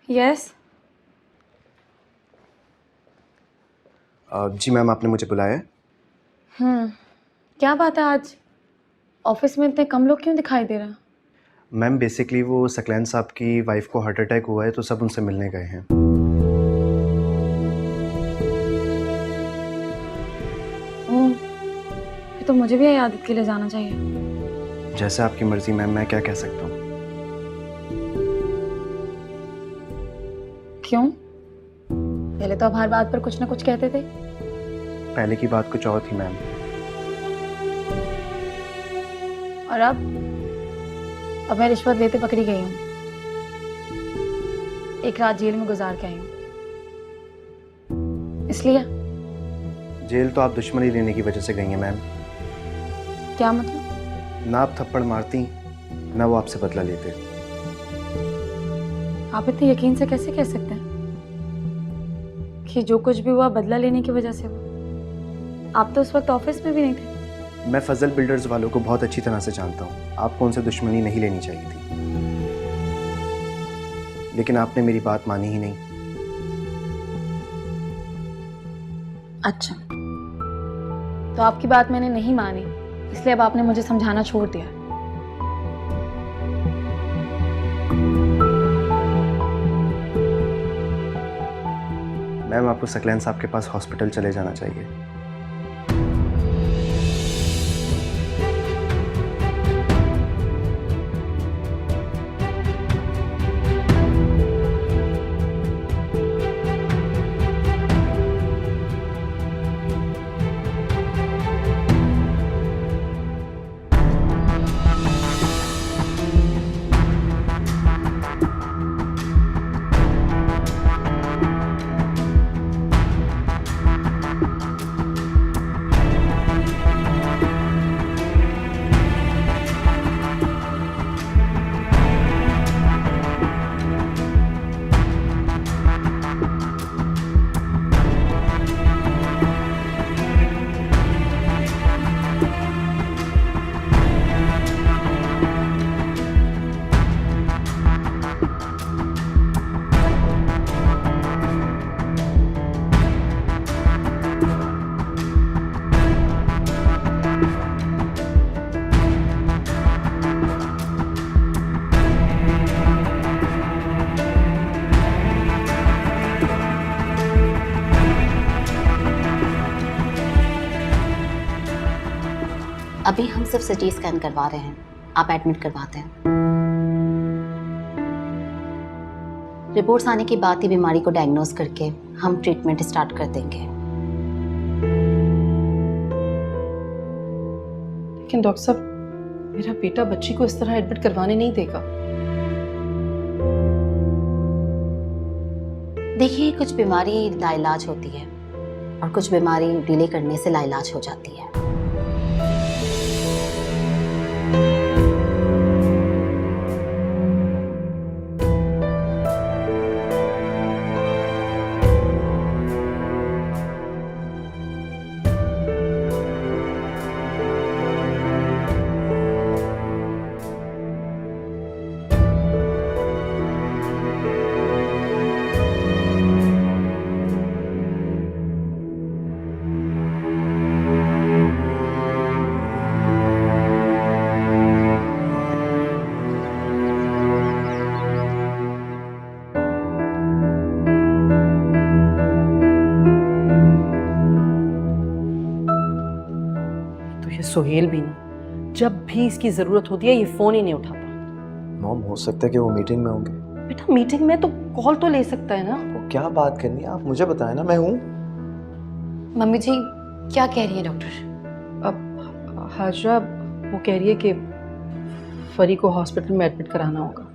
Yes. जी ma'am, आपने मुझे बुलाया है? क्या बात है, आज ऑफिस में इतने कम लोग क्यों दिखाई दे रहे हैं? मैम बेसिकली वो सकलैन साहब की वाइफ को हार्ट अटैक हुआ है तो सब उनसे मिलने गए हैं। ओह, फिर तो मुझे भी इयादत के लिए जाना चाहिए। जैसे आपकी मर्जी मैम, मैं क्या कह सकता हूँ। क्यों? पहले तो आप हर बात पर कुछ ना कुछ कहते थे। पहले की बात कुछ और थी मैम। और अब मैं रिश्वत लेते पकड़ी गई हूँ। एक रात जेल में गुजार के आई हूँ, इसलिए। जेल तो आप दुश्मनी लेने की वजह से गई हैं मैम। क्या मतलब? ना आप थप्पड़ मारती, ना वो आपसे बदला लेते। आप इतने यकीन से कैसे कह सकते हैं कि जो कुछ भी हुआ बदला लेने की वजह से हुआ? आप तो उस वक्त ऑफिस में भी नहीं थे। मैं फजल बिल्डर्स वालों को बहुत अच्छी तरह से जानता हूँ। आपको उनसे दुश्मनी नहीं लेनी चाहिए थी, लेकिन आपने मेरी बात मानी ही नहीं। अच्छा, तो आपकी बात मैंने नहीं मानी, इसलिए अब आपने मुझे समझाना छोड़ दिया। मैम आपको सकलैन साहब के पास हॉस्पिटल चले जाना चाहिए। अभी हम सिर्फ सिटी स्कैन करवा रहे हैं, आप एडमिट करवाते हैं। रिपोर्ट्स आने के बाद ही बीमारी को डायग्नोज करके हम ट्रीटमेंट स्टार्ट कर देंगे। लेकिन डॉक्टर साहब, मेरा बेटा बच्ची को इस तरह एडमिट करवाने नहीं देगा। देखिए, कुछ बीमारी लाइलाज होती है और कुछ बीमारी डिले करने से लाइलाज हो जाती है। सुहेल भी ना, जब भी इसकी जरूरत होती है ये फोन ही नहीं उठाता। मॉम हो सकता है कि वो मीटिंग में होंगे। बेटा मीटिंग में तो कॉल तो ले सकता है ना। वो क्या बात करनी है आप मुझे बताएं ना, मैं हूँ। मम्मी जी क्या कह रही है डॉक्टर? अब हाजरा वो कह रही है कि फरी को हॉस्पिटल में एडमिट कराना होगा।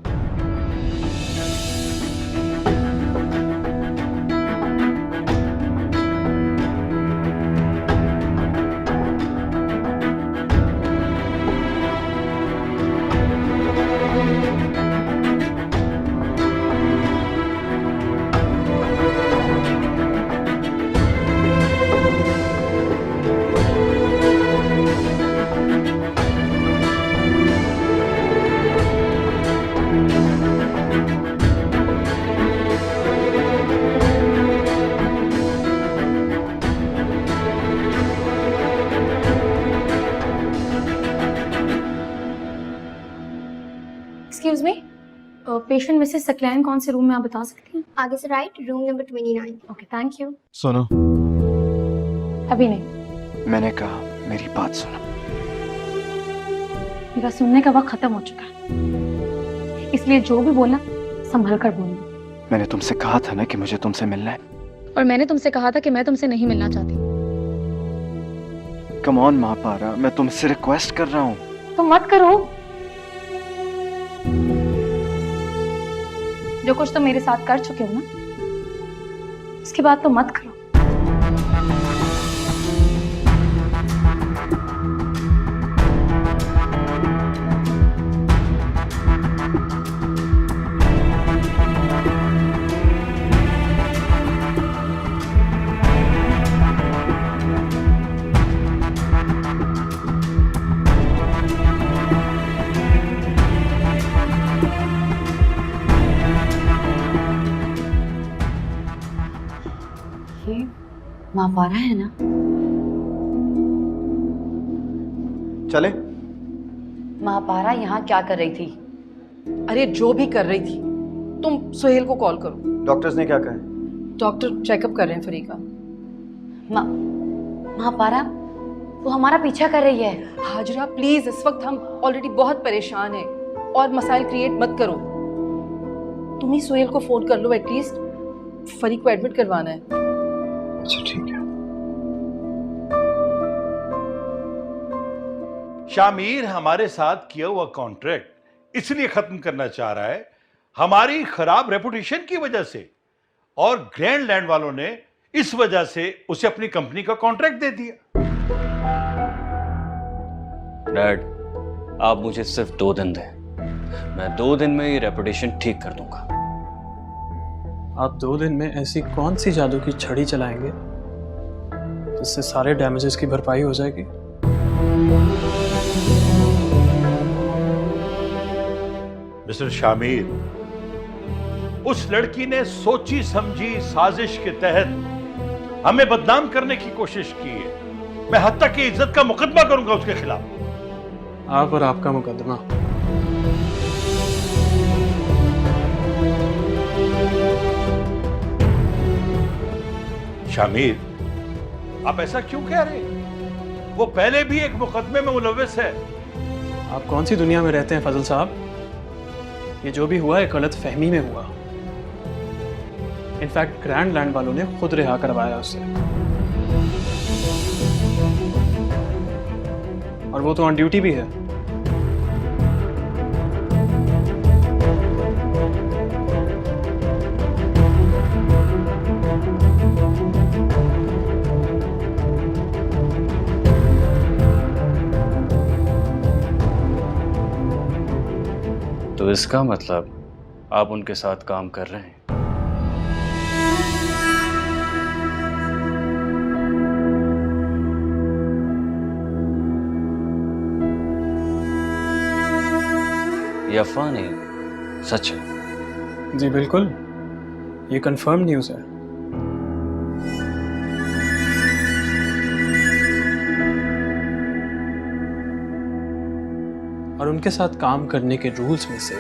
पेशेंट मिसेस सकलैन कौन से रूम में आप बता सकती हैं? आगे से right, room number 29। Okay, thank you. सुनो, अभी नहीं, मैंने कहा मेरी बात सुनो। मेरा सुनने का वक्त खत्म हो चुका है, इसलिए जो भी बोलना संभल कर बोलना। मैंने तुमसे कहा था ना कि मुझे तुमसे मिलना है। और मैंने तुमसे कहा था कि मैं तुमसे नहीं मिलना चाहती। कम ऑन महापारा, मैं तुमसे रिक्वेस्ट कर रहा हूँ। तो मत करो। जो कुछ तुम मेरे साथ कर चुके हो ना, इसके बाद तो मत करो। ये महापारा है ना? चले। महापारा यहाँ क्या कर रही थी? अरे जो भी कर रही थी, तुम सुहेल को कॉल करो। डॉक्टर्स ने क्या कहा है? डॉक्टर चेकअप कर रहे हैं फरी का। महापारा वो हमारा पीछा कर रही है। हाजरा प्लीज, इस वक्त हम ऑलरेडी बहुत परेशान हैं और मसाइल क्रिएट मत करो। तुम ही सुहेल को फोन कर लो, एटलीस्ट फरी को एडमिट करवाना है। अच्छा ठीक है। शामिर हमारे साथ किया हुआ कॉन्ट्रैक्ट इसलिए खत्म करना चाह रहा है हमारी खराब रेपुटेशन की वजह से, और ग्रैंड लैंड वालों ने इस वजह से उसे अपनी कंपनी का कॉन्ट्रैक्ट दे दिया। डैड, आप मुझे सिर्फ 2 दिन दें, मैं 2 दिन में ये रेपुटेशन ठीक कर दूंगा। आप 2 दिन में ऐसी कौन सी जादू की छड़ी चलाएंगे जिससे सारे डैमेजेस की भरपाई हो जाएगी? मिस्टर शामिर, उस लड़की ने सोची समझी साजिश के तहत हमें बदनाम करने की कोशिश की है। मैं हद तक की इज्जत का मुकदमा करूंगा उसके खिलाफ। आप और आपका मुकदमा। शामिर, आप ऐसा क्यों कह रहे हैं? वो पहले भी एक मुकदमे में मुलव्वस है। आप कौन सी दुनिया में रहते हैं फजल साहब? ये जो भी हुआ है गलत फहमी में हुआ। इनफैक्ट ग्रैंड लैंड वालों ने खुद रिहा करवाया उसे, और वो तो ऑन ड्यूटी भी है। तो इसका मतलब आप उनके साथ काम कर रहे हैं? ये अफवाह नहीं, सच है। जी बिल्कुल, ये कंफर्म न्यूज़ है। और उनके साथ काम करने के रूल्स में से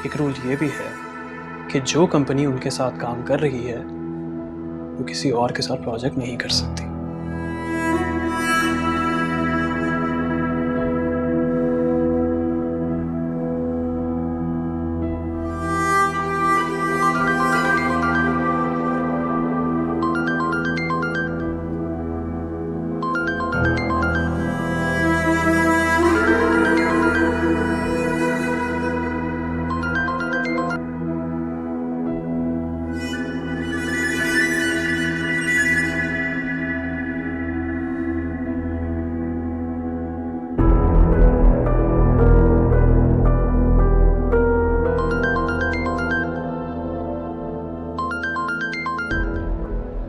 एक रूल ये भी है कि जो कंपनी उनके साथ काम कर रही है वो किसी और के साथ प्रोजेक्ट नहीं कर सकती।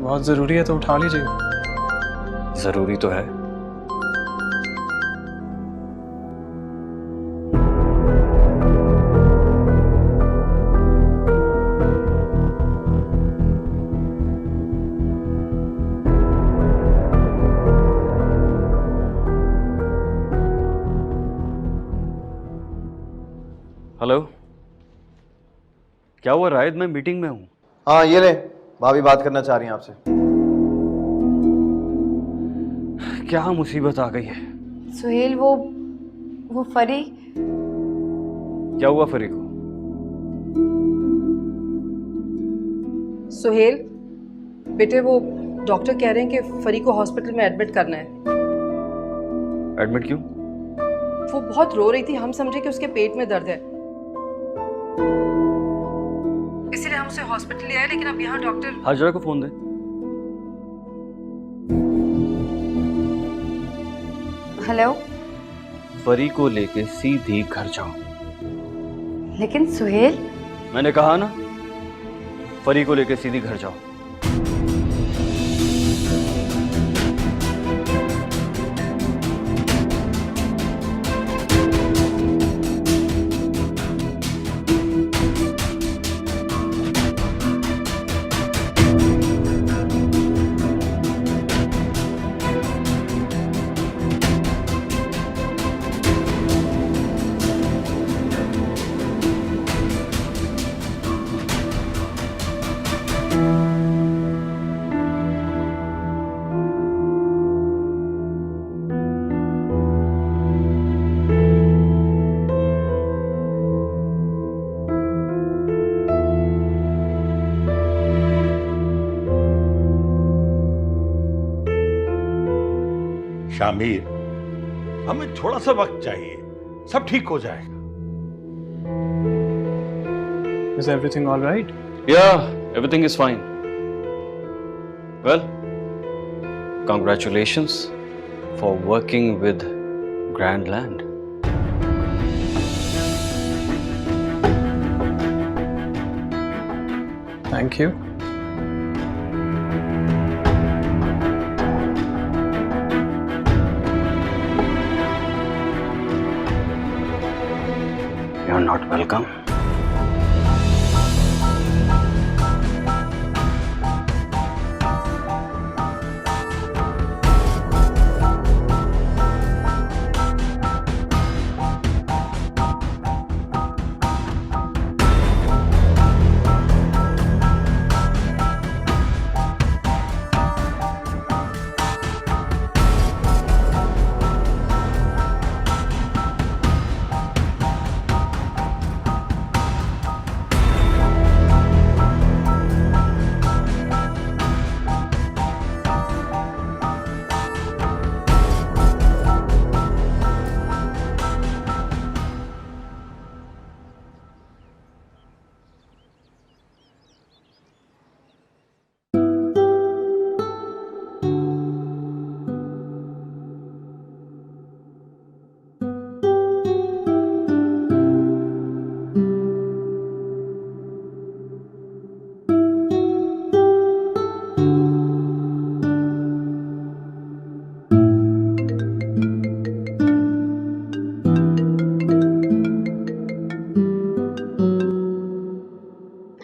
बहुत ज़रूरी है तो उठा लीजिए। जरूरी तो है। हेलो, क्या हुआ राहिद, मैं मीटिंग में हूँ। हाँ ये ले, भाभी बात करना चाह रही हैं आपसे। क्या मुसीबत आ गई है? सुहेल वो फरी। क्या हुआ फरी को? सुहेल बेटे, वो डॉक्टर कह रहे हैं कि फरी को हॉस्पिटल में एडमिट करना है। एडमिट क्यों? वो बहुत रो रही थी, हम समझे कि उसके पेट में दर्द है, इसलिए हम उसे हॉस्पिटल ले आए, लेकिन अब यहाँ डॉक्टर। हाजरा को फोन दे। हेलो। फरी को लेके सीधी घर जाओ। लेकिन सुहेल। मैंने कहा ना, फरी को लेके सीधी घर जाओ। शामिर, हमें थोड़ा सा वक्त चाहिए, सब ठीक हो जाएगा। Is everything all right? Yeah, everything is fine. Well, congratulations for working with Grand Land. Thank you. You're not welcome.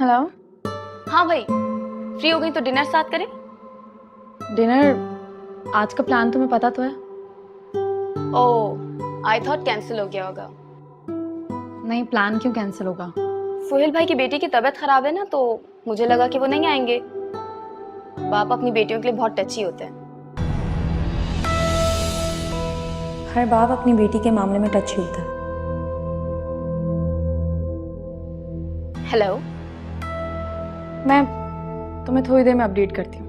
Hello. हाँ भाई, फ्री हो गई तो डिनर साथ करें। डिनर आज का प्लान तुम्हें पता तो है? ओह, आई थॉट कैंसिल हो गया होगा। नहीं, प्लान क्यों कैंसिल होगा? सुहेल भाई की बेटी की तबीयत खराब है ना, तो मुझे लगा कि वो नहीं आएंगे। बाप अपनी बेटियों के लिए बहुत टची होते हैं। हर बाप अपनी बेटी के मामले में टची होता है। हेलो। मैं तुम्हें थोड़ी देर में अपडेट करती हूँ।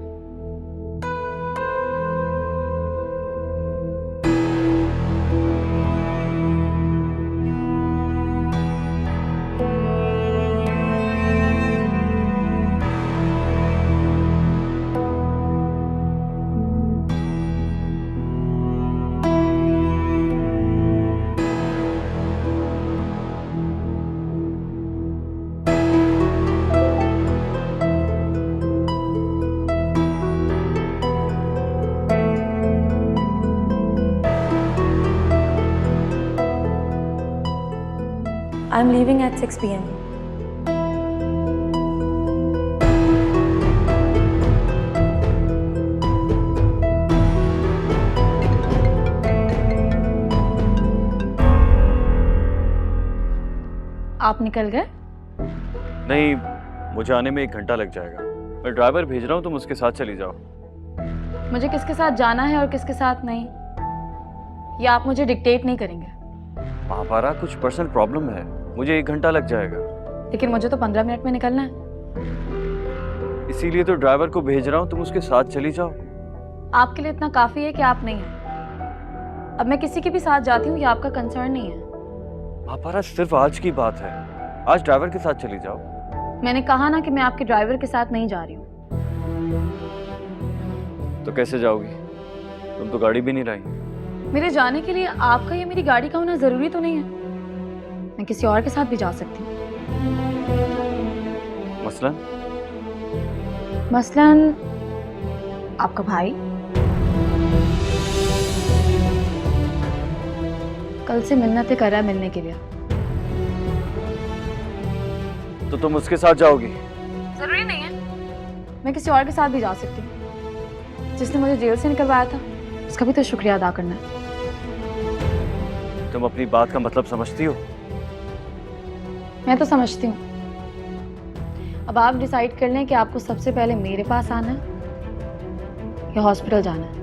I'm leaving at 6 p.m. आप निकल गए? नहीं, मुझे आने में 1 घंटा लग जाएगा। मैं ड्राइवर भेज रहा हूँ, तुम उसके साथ चली जाओ। मुझे किसके साथ जाना है और किसके साथ नहीं, ये आप मुझे डिक्टेट नहीं करेंगे। महापारा, कुछ पर्सनल प्रॉब्लम है, मुझे 1 घंटा लग जाएगा। लेकिन मुझे तो 15 मिनट में निकलना है। इसीलिए तो ड्राइवर को भेज रहा हूँ, तुम उसके साथ चली जाओ। आपके लिए इतना काफी है कि आप नहीं हैं। अब मैं किसी के भी साथ जाती हूँ, ये आपका कंसर्न नहीं है। महापारा, सिर्फ आज की बात है, आज ड्राइवर के साथ चली जाओ। मैंने कहा ना कि मैं आपके ड्राइवर के साथ नहीं जा रही हूँ। तो कैसे जाओगी? तुम तो गाड़ी भी नहीं लाई। मेरे जाने के लिए आपका या मेरी गाड़ी का होना जरूरी तो नहीं है। मैं किसी और के साथ भी जा सकती हूँ। मसलन? मसलन आपका भाई। कल से मिन्नतें कर रहा है मिलने के लिए। तो तुम उसके साथ जाओगी? जरूरी नहीं है, मैं किसी और के साथ भी जा सकती हूँ। जिसने मुझे जेल से निकलवाया था उसका भी तो शुक्रिया अदा करना है। तुम अपनी बात का मतलब समझती हो? मैं तो समझती हूँ। अब आप डिसाइड कर लें कि आपको सबसे पहले मेरे पास आना है या हॉस्पिटल जाना है।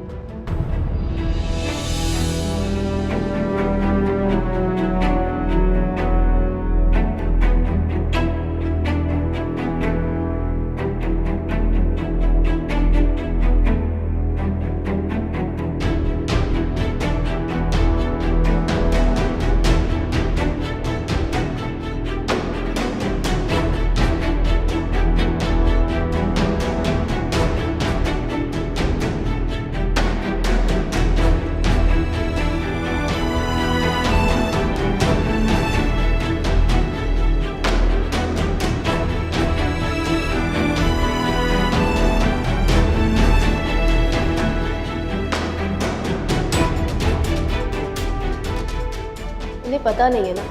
उन्हें पता नहीं है ना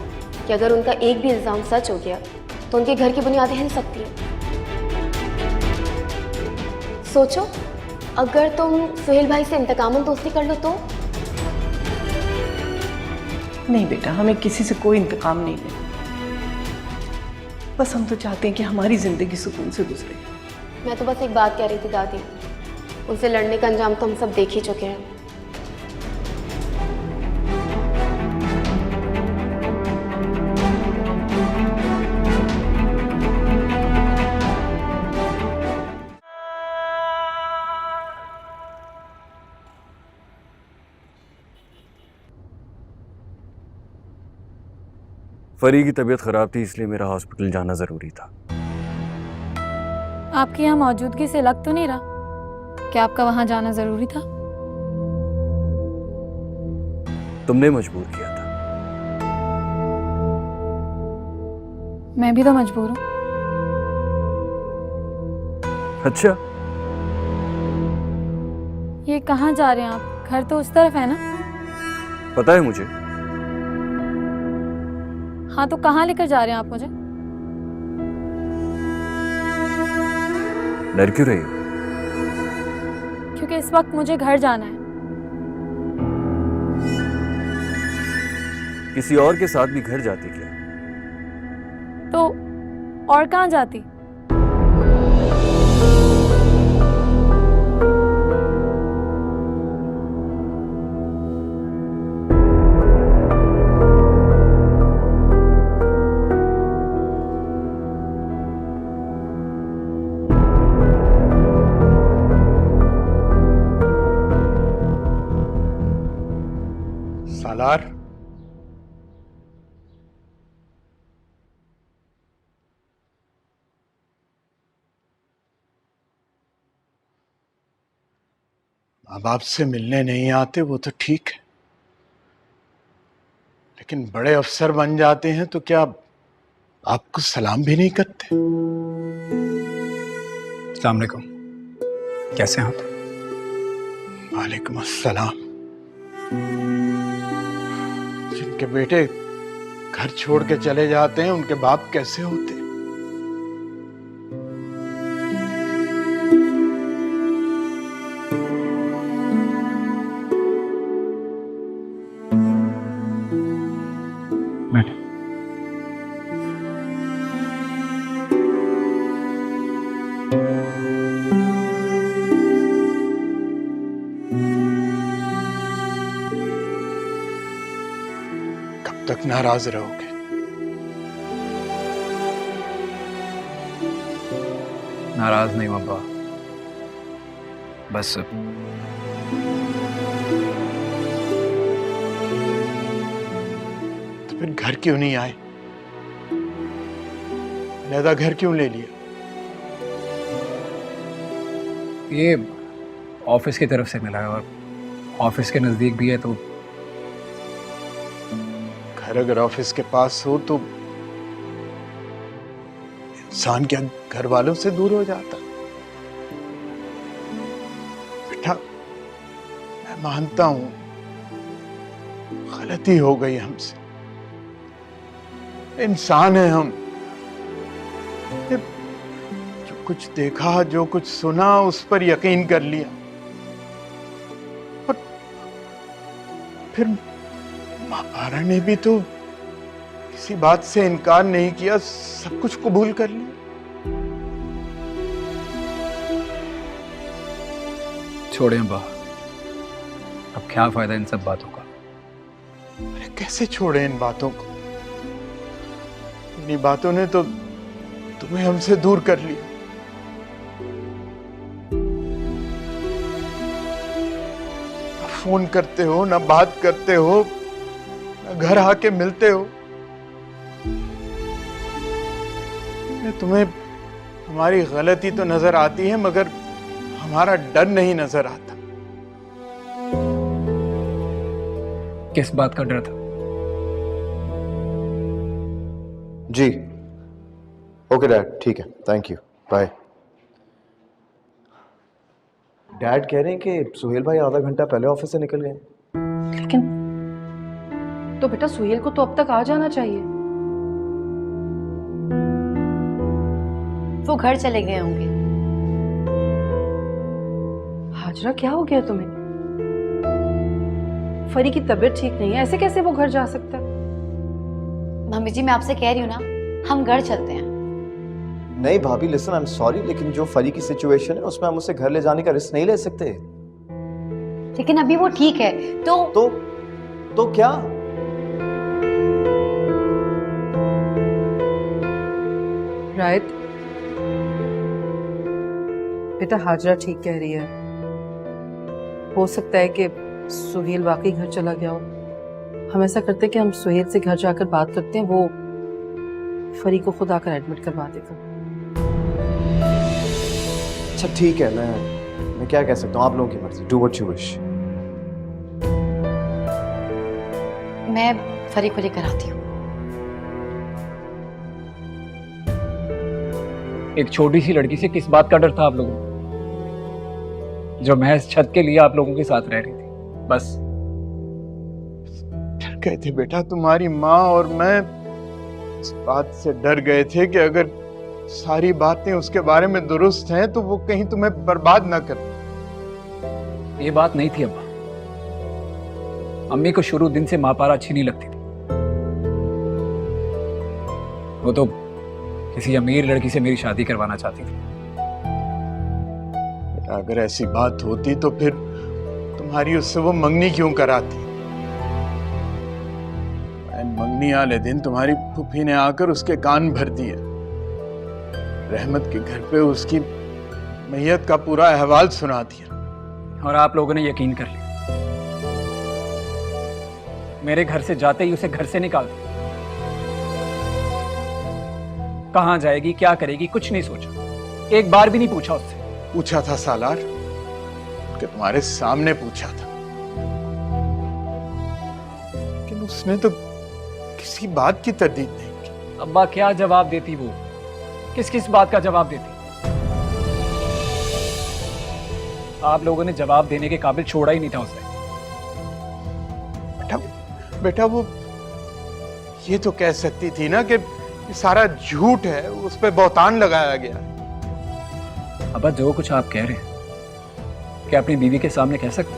कि अगर उनका एक भी इल्ज़ाम सच हो गया तो उनके घर की बुनियादें हिल सकती हैं। सोचो, अगर तुम सुहेल भाई से इंतकामन दोस्ती कर लो तो? नहीं बेटा, हमें किसी से कोई इंतकाम नहीं है। बस हम तो चाहते हैं कि हमारी जिंदगी सुकून से गुजरे। मैं तो बस एक बात कह रही थी दादी, उनसे लड़ने का अंजाम तो हम सब देख ही चुके हैं। फरी की तबीयत खराब थी, इसलिए मेरा हॉस्पिटल जाना जरूरी था। आपकी यहाँ मौजूदगी से लग तो नहीं रहा कि आपका वहां जाना जरूरी था। तुमने मजबूर किया था। मैं भी तो मजबूर हूँ। अच्छा, ये कहाँ जा रहे हैं आप? घर तो उस तरफ है ना? पता है मुझे। हाँ, तो कहाँ लेकर जा रहे हैं आप मुझे? डर क्यों रही हो? क्योंकि इस वक्त मुझे घर जाना है। किसी और के साथ भी घर जाती क्या? तो और कहाँ जाती? सालार, माँ बाप से मिलने नहीं आते वो तो ठीक है, लेकिन बड़े अफसर बन जाते हैं तो क्या आपको सलाम भी नहीं करते? अस्सलाम वालेकुम, कैसे हैं आप? वालेकुम अस्सलाम। जिनके बेटे घर छोड़ के चले जाते हैं उनके बाप कैसे होते? तक नाराज रहोगे? नाराज नहीं हूँ अब्बा, बस तो फिर घर क्यों नहीं आए? अलहदा घर क्यों ले लिया? ये ऑफिस की तरफ से मिला है और ऑफिस के नज़दीक भी है, तो घर अगर ऑफिस के पास हो तो इंसान क्या घर वालों से दूर हो जाता? बेटा, मैं मानता हूं गलती हो गई हमसे, इंसान है हम। जो कुछ देखा, जो कुछ सुना, उस पर यकीन कर लिया और फिर माँ पारा ने भी तो किसी बात से इनकार नहीं किया, सब कुछ कबूल कर लिया। छोड़े अब्बा, अब क्या फायदा इन सब बातों का। अरे कैसे छोड़े इन बातों को? इन्हीं बातों ने तो तुम्हें हमसे दूर कर लिया। ना फोन करते हो, ना बात करते हो, ना घर आके मिलते हो। तुम्हें हमारी गलती तो नजर आती है, मगर हमारा डर नहीं नजर आता। किस बात का डर था? जी ओके डैड, ठीक है, थैंक यू, बाय। डैड कह रहे हैं कि सुहेल भाई आधा घंटा पहले ऑफिस से निकल गए। लेकिन तो बेटा सुहेल को तो अब तक आ जाना चाहिए। वो घर चले गए होंगे। हाजरा, क्या हो गया तुम्हें? फरी की तबीयत ठीक नहीं है, ऐसे कैसे वो घर जा सकता है? मम्मी जी, मैं आपसे कह रही हूँ ना, हम घर चलते हैं। नहीं भाभी, लिसन, आई एम सॉरी, लेकिन जो फरी की सिचुएशन है उसमें हम उसे घर ले जाने का रिस्क नहीं ले सकते। लेकिन अभी वो ठीक है, तो क्या? रायत, बेटा हाजरा ठीक कह रही है। हो सकता है कि सुहेल वाकई घर चला गया हो। हम ऐसा करते हैं कि हम सुहेल से घर जाकर बात करते हैं, वो फरी को खुद आकर एडमिट करवा देगा। अच्छा ठीक है, मैं क्या कह सकता हूँ, आप लोगों की मर्जी, डू व्हाट यू विश। मैं फरी को लेकर आती हूँ। एक छोटी सी लड़की से किस बात का डर था आप लोगों को, जो महज छत के लिए आप लोगों के साथ रह रही थी? बस डर गए थे बेटा, तुम्हारी माँ और मैं इस बात से डर गए थे कि अगर सारी बातें उसके बारे में दुरुस्त हैं तो वो कहीं तुम्हें बर्बाद ना कर। ये बात नहीं थी अब्बा, अम्मी को शुरू दिन से माँ पारा अच्छी नहीं लगती थी। वो तो किसी अमीर लड़की से मेरी शादी करवाना चाहती थी। अगर ऐसी बात होती तो फिर तुम्हारी उससे वो मंगनी क्यों कराती? मंगनी वाले दिन तुम्हारी फूफी ने आकर उसके कान भर दिए। रहमत के घर पे उसकी मैयत का पूरा अहवाल सुना दिया और आप लोगों ने यकीन कर लिया। मेरे घर से जाते ही उसे घर से निकाल दिया। कहां जाएगी, क्या करेगी, कुछ नहीं सोचा। एक बार भी नहीं पूछा उससे। पूछा था सालार, कि तुम्हारे सामने पूछा था, लेकिन उसने तो किसी बात की तरदीद नहीं की। अब्बा क्या जवाब देती वो? किस किस बात का जवाब देती? आप लोगों ने जवाब देने के काबिल छोड़ा ही नहीं था उसे। बेटा वो ये तो कह सकती थी ना कि सारा झूठ है, उस पे बहुतान लगाया गया। अब्बा जो कुछ आप कह रहे हैं, क्या अपनी बीवी के सामने कह सकते?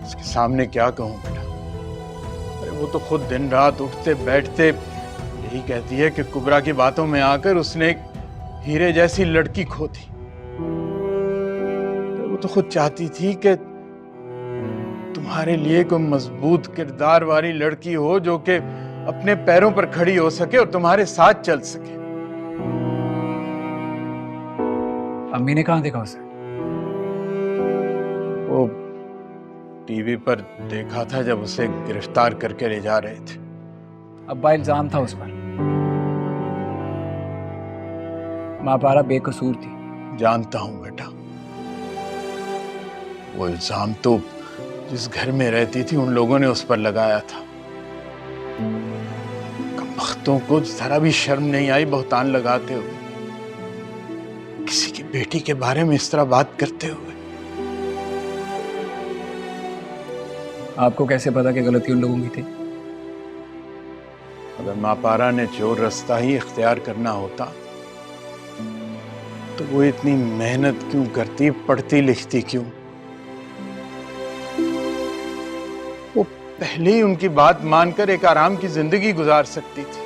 उसके सामने क्या कहूं बेटा? अरे वो तो खुद दिन रात उठते बैठते यही कहती है कि कुबरा की बातों में आकर उसने एक हीरे जैसी लड़की खो दी। वो तो खुद चाहती थी कि तुम्हारे लिए कोई मजबूत किरदार वाली लड़की हो जो कि अपने पैरों पर खड़ी हो सके और तुम्हारे साथ चल सके। अम्मी ने कहाँ देखा उसे? वो टीवी पर देखा था जब उसे गिरफ्तार करके ले जा रहे थे। अब्बा इल्जाम था उस पर। महापारा बेकसूर थी। जानता हूं बेटा, वो इल्जाम तो जिस घर में रहती थी उन लोगों ने उस पर लगाया था। कमबख्तों को जरा भी शर्म नहीं आई बहतान लगाते हुए, किसी की बेटी के बारे में इस तरह बात करते हुए। आपको कैसे पता कि गलती उन लोगों की थी? अगर मापारा ने जो रास्ता ही इख्तियार करना होता तो वो इतनी मेहनत क्यों करती, पढ़ती लिखती क्यों? वो पहले ही उनकी बात मानकर एक आराम की जिंदगी गुजार सकती थी।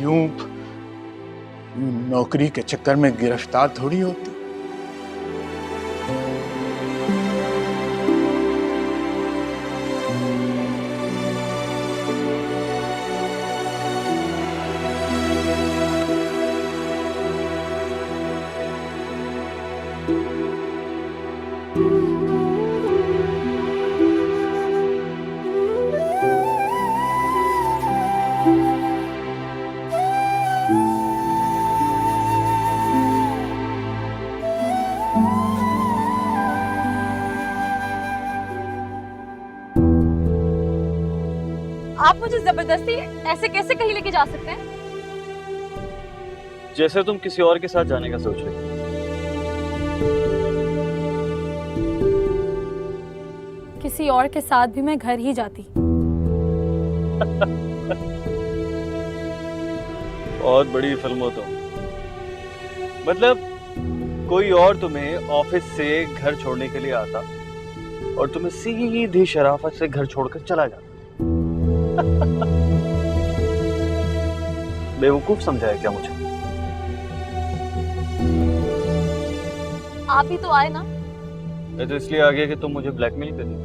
यूं नौकरी के चक्कर में गिरफ्तार थोड़ी होती। आप मुझे जबरदस्ती ऐसे कैसे कहीं लेके जा सकते हैं? जैसे तुम किसी और के साथ जाने का सोच रही हो। किसी और के साथ भी मैं घर ही जाती। बहुत बड़ी फिल्म हो तुम। मतलब कोई और तुम्हें ऑफिस से घर छोड़ने के लिए आता और तुम्हें सीधी शराफत से घर छोड़कर चला जाता। बेवकूफ समझाया क्या मुझे? आप ही तो आए ना। ये तो इसलिए आ गया कि तुम मुझे ब्लैकमेल करनी।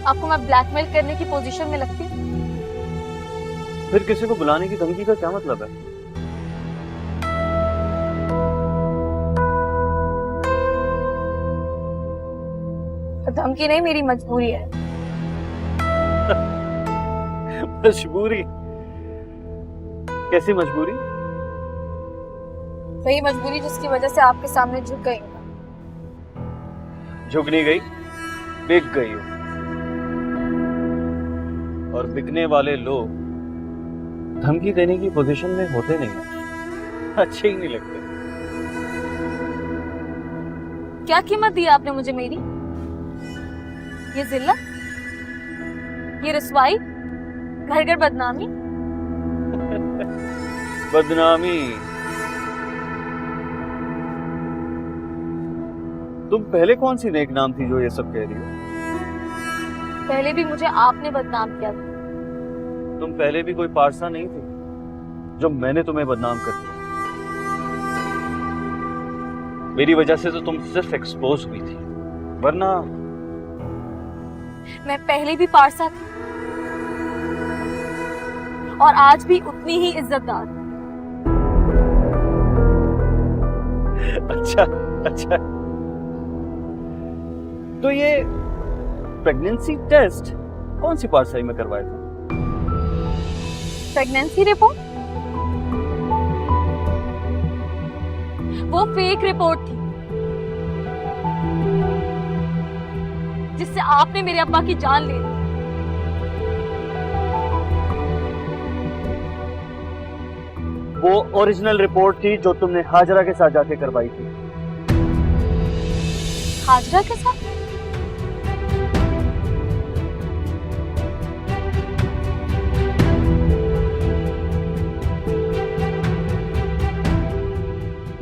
आपको मैं ब्लैकमेल करने की पोजीशन में लगती? फिर किसी को बुलाने की धमकी का क्या मतलब है? धमकी नहीं, मेरी मजबूरी है। मजबूरी? कैसी मजबूरी? वही मजबूरी जिसकी वजह से आपके सामने झुक गई। झुक नहीं गई, बिक गई हो। और बिकने वाले लोग धमकी देने की पोजीशन में होते नहीं, अच्छे ही नहीं लगते। क्या कीमत दी आपने मुझे मेरी? ये जिल्लत, ये रुसवाई, घर घर बदनामी। बदनामी? तुम पहले कौन सी नेक नाम थी जो ये सब कह रही हो? पहले भी मुझे आपने बदनाम किया था। तुम पहले भी कोई पारसा नहीं थी जो मैंने तुम्हें बदनाम कर दिया। मेरी वजह से तो तुम सिर्फ एक्सपोज हुई थी, वरना मैं पहले भी पारसा थी और आज भी उतनी ही इज्जतदार। अच्छा अच्छा, तो ये प्रेगनेंसी टेस्ट कौन सी पारसाई में करवाया था? Pregnancy report? वो फेक रिपोर्ट थी जिससे आपने मेरे अब्बा की जान ले ली। वो ओरिजिनल रिपोर्ट थी जो तुमने हाजरा के साथ जाके करवाई थी। हाजरा के साथ?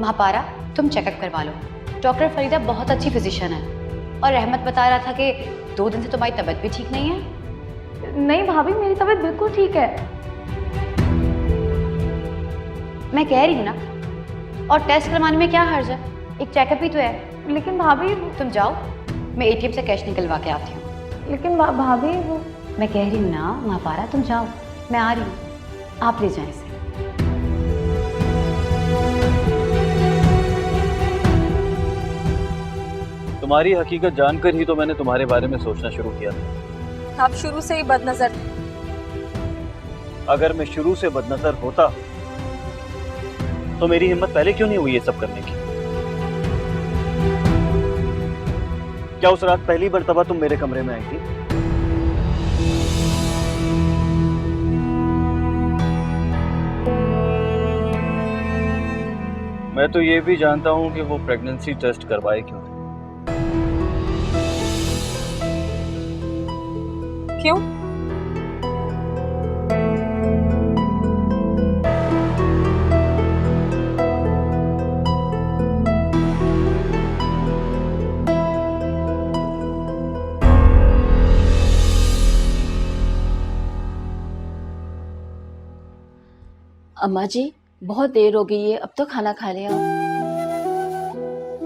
महापारा, तुम चेकअप करवा लो। डॉक्टर फरीदा बहुत अच्छी फिजिशियन है और रहमत बता रहा था कि 2 दिन से तुम्हारी तबीयत भी ठीक नहीं है। नहीं भाभी, मेरी तबीयत बिल्कुल ठीक है। मैं कह रही हूँ ना, और टेस्ट करवाने में क्या हर्ज है? एक चेकअप भी तो है। लेकिन भाभी तुम जाओ, मैं एटीएम से कैश निकलवा के आती हूँ। लेकिन भाभी वो मैं कह रही हूँ ना महापारा, तुम जाओ, मैं आ रही हूँ, आप ले जाएं इसे। तुम्हारी हकीकत जानकर ही तो मैंने तुम्हारे बारे में सोचना शुरू किया था। आप शुरू से ही बदनजर थे। अगर मैं शुरू से बदनजर होता तो मेरी हिम्मत पहले क्यों नहीं हुई ये सब करने की? क्या उस रात पहली मर्तबा तुम मेरे कमरे में आई थी? मैं तो ये भी जानता हूं कि वो प्रेगनेंसी टेस्ट करवाए क्यों थे। क्यों? अम्मा जी बहुत देर हो गई है, अब तो खाना खा ले आओ।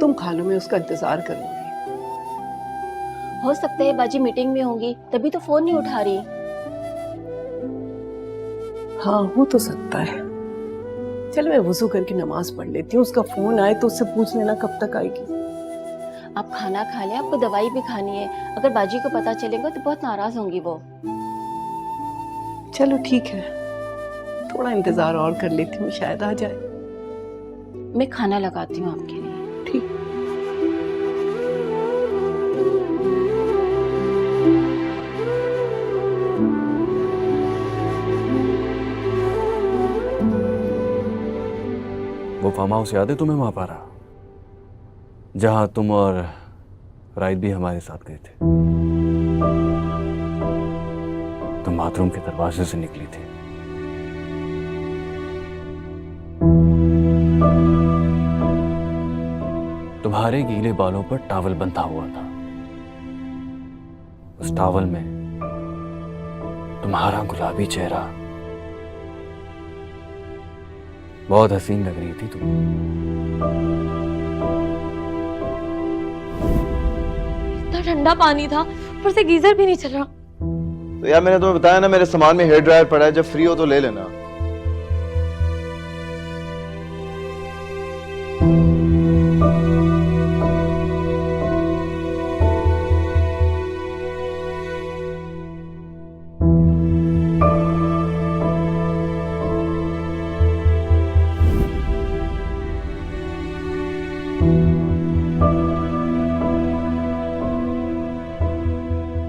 तुम खा लो, मैं उसका इंतजार करूंगी। हो सकता है बाजी मीटिंग में होंगी, तभी तो फोन नहीं उठा रही। हाँ हो तो सकता है। चल मैं वुजू करके नमाज पढ़ लेती हूँ, उसका फोन आए तो उससे पूछ लेना कब तक आएगी। आप खाना खा लें, आपको दवाई भी खानी है। अगर बाजी को पता चलेगा तो बहुत नाराज होंगी वो। चलो ठीक है, थोड़ा इंतजार और कर लेती हूँ, शायद आ जाए। मैं खाना लगाती हूँ आपके लिए। ठीक। वो फार्म हाउस याद है तुम्हें महापारा, जहां तुम और राइट भी हमारे साथ गए थे? तुम बाथरूम के दरवाजे से निकली थी। तुम्हारे गीले बालों पर टॉवल बंधा हुआ था। उस टॉवल में तुम्हारा गुलाबी चेहरा, बहुत हसीन लग रही थी तुम। इतना ठंडा पानी था, ऊपर से गीजर भी नहीं चल रहा। तो यार मैंने तुम्हें बताया ना, मेरे सामान में हेयर ड्रायर पड़ा है, जब फ्री हो तो ले लेना।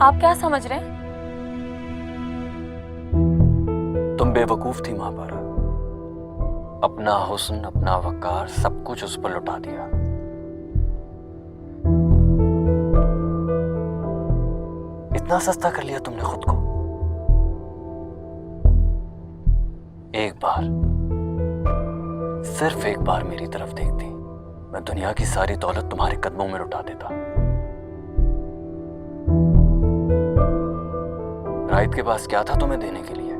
आप क्या समझ रहे हैं? तुम बेवकूफ थी महापारा। अपना हुस्न, अपना वकार, सब कुछ उस पर लुटा दिया। इतना सस्ता कर लिया तुमने खुद को। एक बार, सिर्फ एक बार मेरी तरफ देखती, मैं दुनिया की सारी दौलत तुम्हारे कदमों में लुटा देता। राइट के पास क्या था तुम्हें देने के लिए?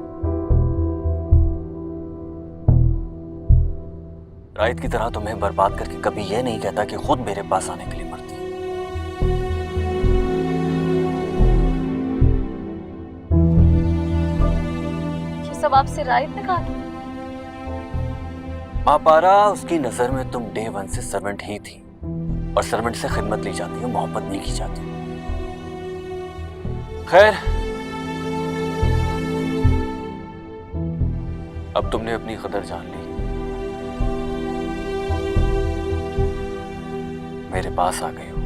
राइट की तरह तुम्हें बर्बाद करके कभी यह नहीं कहता कि खुद मेरे पास आने के लिए मरती। ये सब आपसे राइट ने कहा? महापारा, उसकी नजर में तुम डे वन से सर्वेंट ही थी, और सर्वेंट से खिदमत ली जाती है, मोहब्बत नहीं की जाती। खैर, अब तुमने अपनी कदर जान ली, मेरे पास आ गई हो।